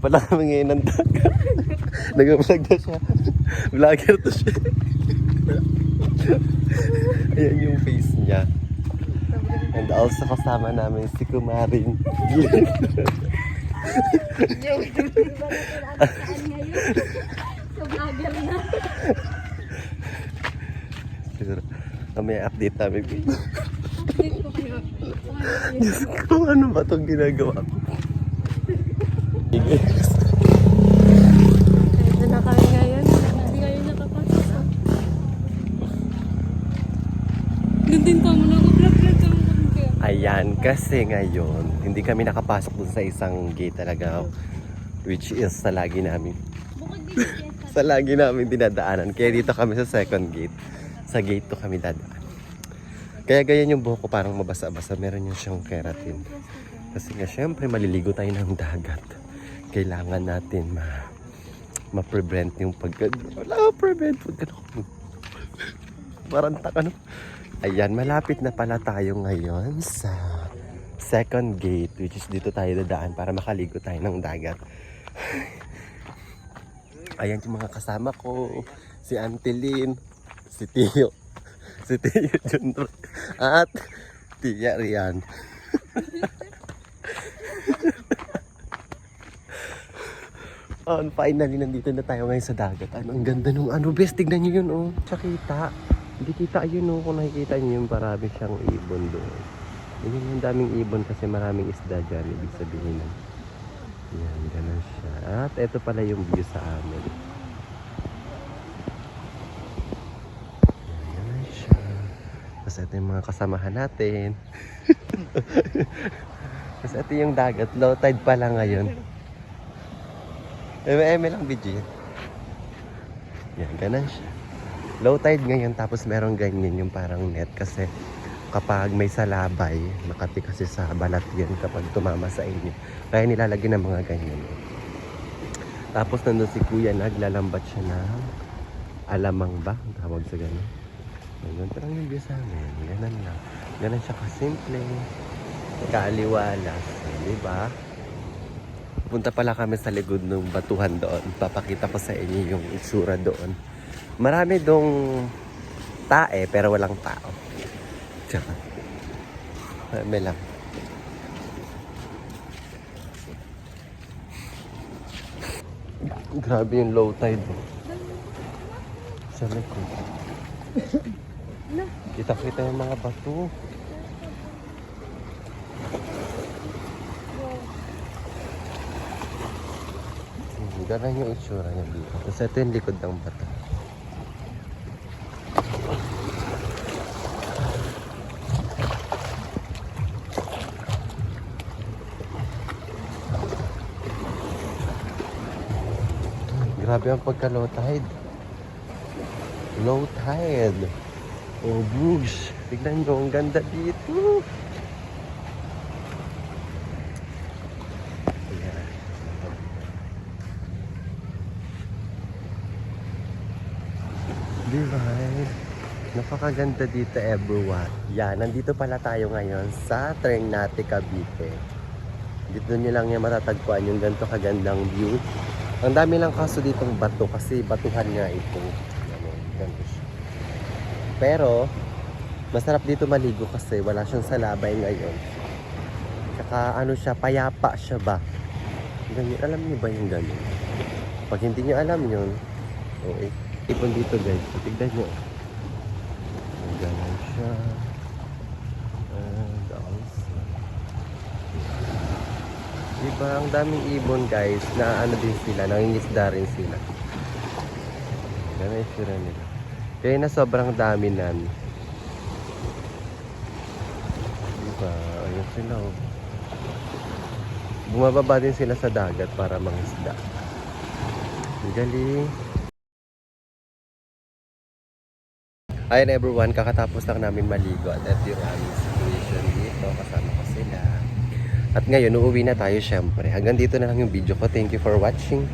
pala kami ngayon ng dagat. Nag-vlog na siya. Vlogger to siya. Ayan yung face niya. And also kasama namin si Kumaring Glenn. So, vlogger na. Siguro, may update namin. Update ko kayo. Diyos ko, ano ba itong ginagawa ko? Ito na kami ngayon. Hindi kayo nakapasok. Doon din ka mo nag-vlog ka mo kayo. Ayan, kasi ngayon, hindi kami nakapasok dun sa isang gate talaga. Which is sa lagi namin. Bukod din siya Sa lagi namin dinadaanan. Kaya dito kami sa second gate. Sa gate to kami dadaan. Kaya ganyan yung buhok ko, parang mabasa-basa. Meron yung siyang keratin. Kasi nga syempre maliligo tayo ng dagat. Kailangan natin ma-prevent yung wala prevent parang taka no. Ayan, malapit na pala tayo ngayon sa second gate, which is dito tayo dadaan para makaligo tayo ng dagat. Ayan yung mga kasama ko, si Auntie Lynn, si Tio Junro, at Tia Rian. And finally, nandito na tayo ngayon sa dagat. Ang ganda nung bes, tignan nyo yun, oh. Tsaka hindi kita, ayun, oh. Kung nakikita nyo yung marami siyang ibon doon. Yun yung daming ibon kasi maraming isda dyan, ibig sabihin. Yan, ganun siya. At eto pala yung view sa amin. Yan, ganun siya. Tapos ito yung mga kasamahan natin. Tapos ito yung dagat. Low tide pala ngayon. Eme lang video yan. Yan, ganun siya. Low tide ngayon, tapos merong ganyan yung parang net kasi kapag may salabay, makati kasi sa balat yan kapag tumama sa inyo. Kaya nilalagyan ng mga ganyan. Tapos nandun si Kuya, naglalambat siya ng alamang ba? Tawag sa ganun. Ganun lang yung view sa amin. Ganun lang. Ganun siya kasimple. Kaaliwalas. Diba? Punta pala kami sa likod ng batuhan doon. Papakita ko sa inyo yung itsura doon. Marami dong tae pero walang tao. Tsaka. Marami lang. Grabe yung low tide. Sa likod. Kita-kita yung mga bato. Ganun yung itsura niya dito. Tapos ito yung likod ng bato. Grabe ang pagka-low tide. Low tide. Oh, bugs. Tignan nyo, ang ganda dito. Diba? Napakaganda dito, everyone. Yan, nandito pala tayo ngayon sa Ternate, Cavite. Dito nyo lang yung matatagpuan yung ganito kagandang view. Ang dami lang kaso ditong bato kasi batuhan nga ito. Ganito siya. Pero, masarap dito maligo kasi wala siyang salabay ngayon. Tsaka ano siya, payapa siya ba? Ganyan, alam niyo ba yung ganyan? Pag hindi niyo alam yun, okay. Ipon dito guys, tignan nyo. Ganyan siya. And also, diba ang daming ibon guys, na ano din sila, nangingisda rin sila. Ganyan yung sura nila. Kaya na sobrang dami nan. Diba, ayun sila oh. Bumababa din sila sa dagat para mangisda. Galing. Ayun everyone, kakatapos lang namin maligo at ito yung aming situation dito, kasama ko sila. At ngayon, uuwi na tayo syempre. Hanggang dito na lang yung video ko. Thank you for watching.